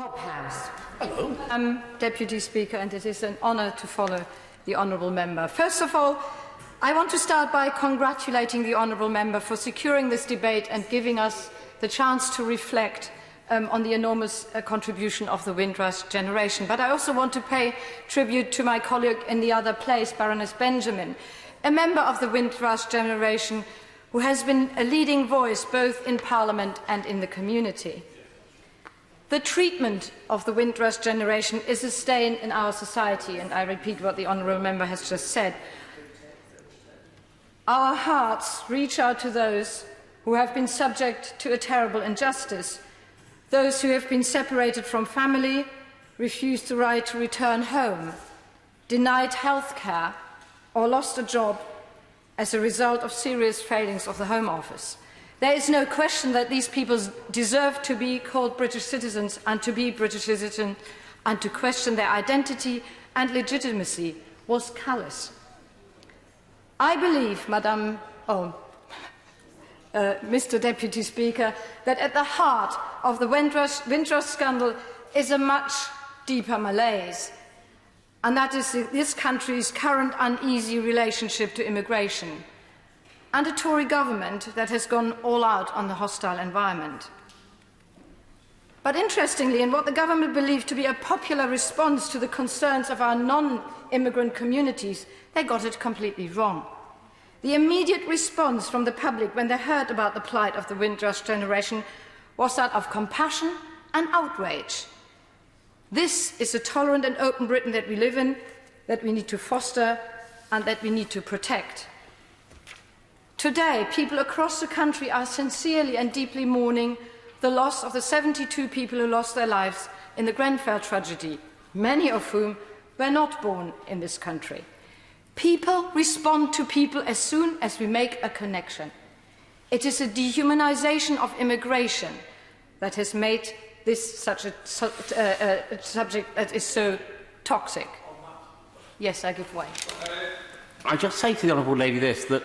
Hobhouse. Hello. I'm Deputy Speaker, and it is an honour to follow the Honourable Member. First of all, I want to start by congratulating the Honourable Member for securing this debate and giving us the chance to reflect on the enormous contribution of the Windrush generation. But I also want to pay tribute to my colleague in the other place, Baroness Benjamin, a member of the Windrush generation who has been a leading voice both in Parliament and in the community. The treatment of the Windrush generation is a stain in our society, and I repeat what the Honourable Member has just said. Our hearts reach out to those who have been subject to a terrible injustice, those who have been separated from family, refused the right to return home, denied health care, or lost a job as a result of serious failings of the Home Office. There is no question that these people deserve to be called British citizens and to be British citizens, and to question their identity and legitimacy was callous. I believe, Mr. Deputy Speaker, that at the heart of the Windrush scandal is a much deeper malaise, and that is this country's current uneasy relationship to immigration, and a Tory government that has gone all out on the hostile environment. But interestingly, in what the government believed to be a popular response to the concerns of our non-immigrant communities, they got it completely wrong. The immediate response from the public when they heard about the plight of the Windrush generation was that of compassion and outrage. This is a tolerant and open Britain that we live in, that we need to foster and that we need to protect. Today, people across the country are sincerely and deeply mourning the loss of the 72 people who lost their lives in the Grenfell tragedy, many of whom were not born in this country. People respond to people as soon as we make a connection. It is a dehumanization of immigration that has made this such a subject that is so toxic. Yes, I give way. I just say to the Honourable Lady this, that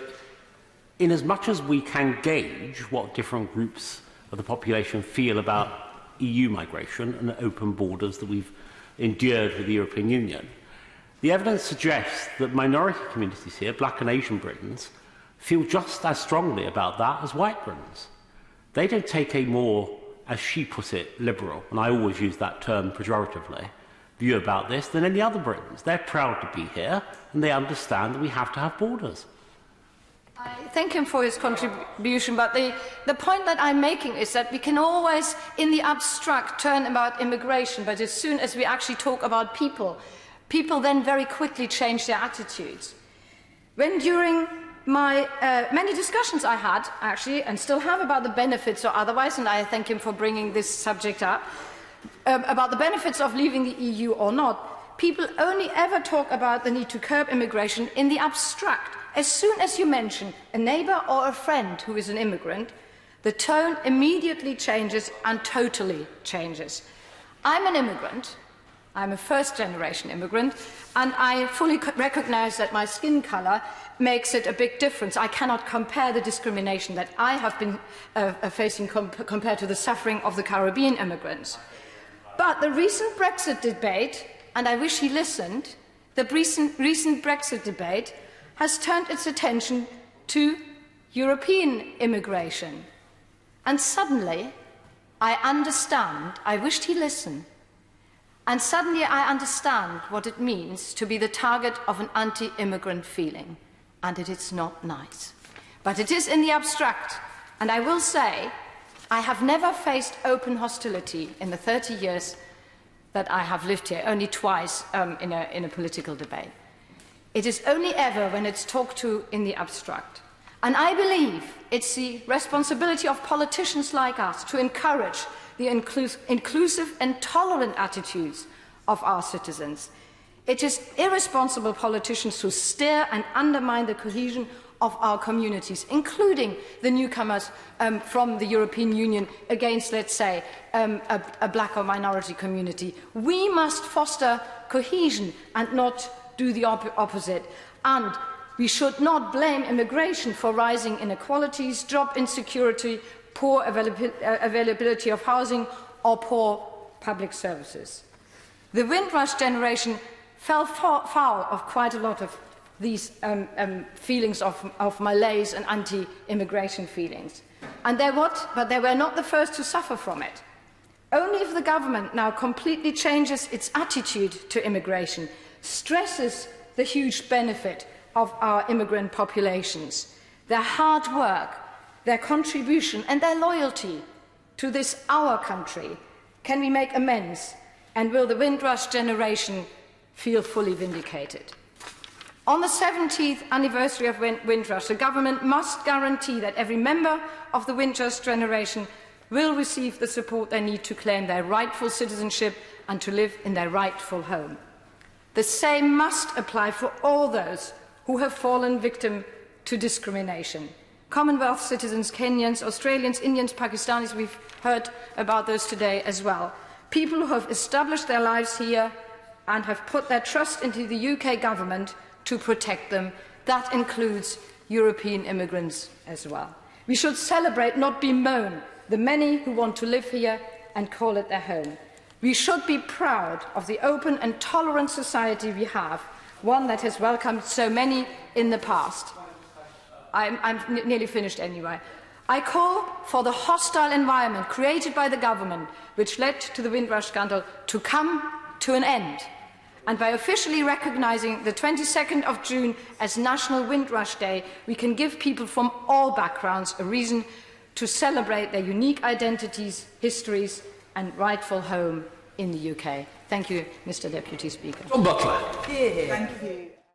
in as much as we can gauge what different groups of the population feel about EU migration and open borders that we've endured with the European Union, the evidence suggests that minority communities here, Black and Asian Britons, feel just as strongly about that as white Britons. They don't take a more, as she puts it, liberal, and I always use that term pejoratively, view about this than any other Britons. They're proud to be here, and they understand that we have to have borders. I thank him for his contribution, but the point that I'm making is that we can always, in the abstract, turn about immigration, but as soon as we actually talk about people, people then very quickly change their attitudes. When during my many discussions I had, actually, and still have about the benefits or otherwise, and I thank him for bringing this subject up, about the benefits of leaving the EU or not, people only ever talk about the need to curb immigration in the abstract. As soon as you mention a neighbour or a friend who is an immigrant, the tone immediately changes and totally changes. I'm an immigrant. I'm a first-generation immigrant, and I fully recognise that my skin colour makes it a big difference. I cannot compare the discrimination that I have been facing compared to the suffering of the Caribbean immigrants. But the recent Brexit debate, and I wish he listened, the recent Brexit debate has turned its attention to European immigration. And suddenly, I understand, I wished he listened, and suddenly I understand what it means to be the target of an anti-immigrant feeling. And it is not nice. But it is in the abstract. And I will say, I have never faced open hostility in the 30 years that I have lived here, only twice in a political debate. It is only ever when it's talked to in the abstract. And I believe it's the responsibility of politicians like us to encourage the inclusive and tolerant attitudes of our citizens. It is irresponsible politicians who steer and undermine the cohesion of our communities, including the newcomers from the European Union against, let's say, a black or minority community. We must foster cohesion and not do the opposite. And we should not blame immigration for rising inequalities, job insecurity, poor availability of housing, or poor public services. The Windrush generation fell foul of quite a lot of these feelings of malaise and anti-immigration feelings. And but they were not the first to suffer from it. Only if the government now completely changes its attitude to immigration, stresses the huge benefit of our immigrant populations, their hard work, their contribution and their loyalty to this our country, can we make amends, and will the Windrush generation feel fully vindicated. On the 70th anniversary of Windrush, the government must guarantee that every member of the Windrush generation will receive the support they need to claim their rightful citizenship and to live in their rightful home. The same must apply for all those who have fallen victim to discrimination. Commonwealth citizens, Kenyans, Australians, Indians, Pakistanis, we've heard about those today as well. People who have established their lives here and have put their trust into the UK government to protect them. That includes European immigrants as well. We should celebrate, not bemoan, the many who want to live here and call it their home. We should be proud of the open and tolerant society we have, one that has welcomed so many in the past. I'm nearly finished anyway. I call for the hostile environment created by the government, which led to the Windrush scandal, to come to an end. And by officially recognising the 22nd of June as National Windrush Day, we can give people from all backgrounds a reason to celebrate their unique identities, histories and rightful home in the UK. Thank you, Mr. Deputy Speaker. John Butler. Here, here. Thank you.